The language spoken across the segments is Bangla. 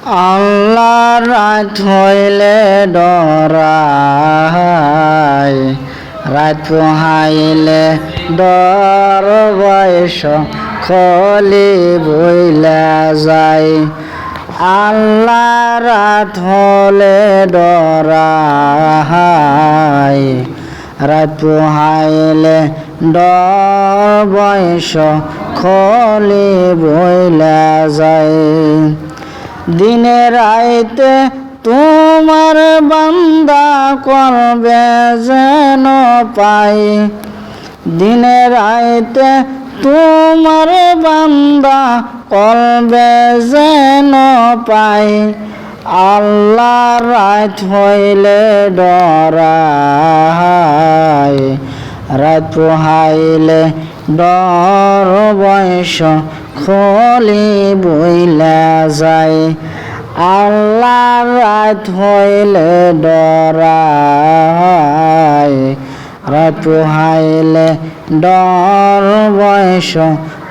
আল্লাহ রাত হইলে ডরায়, রাত পোহাইলে ডর বয়স খলি বইলা যায়। আল্লাহ রাত হলে ডরায়, রাত পোহাইলে ডর বয়স খলি বইলা যায়। দিনে রাইতে তোমার বান্দা করবে যেন পাই, দিনে রাইতে তোমার বান্দা করবে যেন পাই। আল্লাহ রাত হইলে ডরায়, রাত পোহাইলে ডর বয়স খলি বইলা যায়। আল্লাহ রাত হইলে ডরায়, রাত পোহাইলে ডর বয়স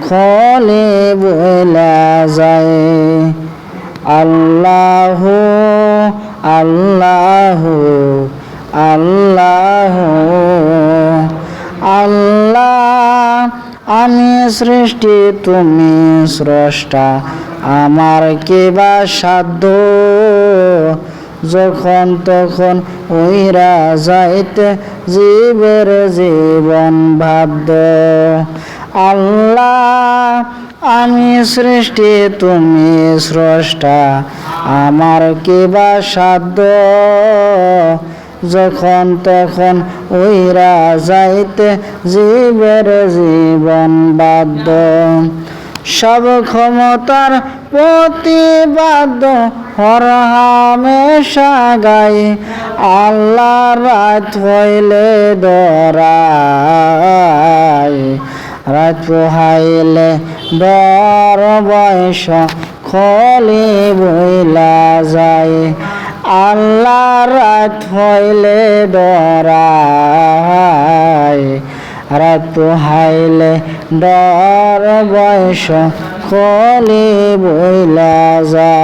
খলি বইলা যায়। আল্লাহু আল্লাহু আল্লাহু আল্লাহ, আমি সৃষ্টি তুমি স্রষ্টা, আমার কিবা সাধ্য, যখন তখন উইরা যাইতে জীবের জীবন বাধ্য। আল্লাহ, আমি সৃষ্টি তুমি স্রষ্টা, আমার কিবা সাধ্য, যখন তখন উইরা যাইতে জীবের জীবন বাধ্য। সব ক্ষমতার প্রতিবাদ হর হামেশা গাই। আল্লাহ রাত হইলে ডরায়, রাত পোহাইলে ডর বয়স খলি বইলা যায়। আল্লাহ রাত হইলে ডরায়, রাত পোহাইলে ডর বয়স খলি বইলা যায়।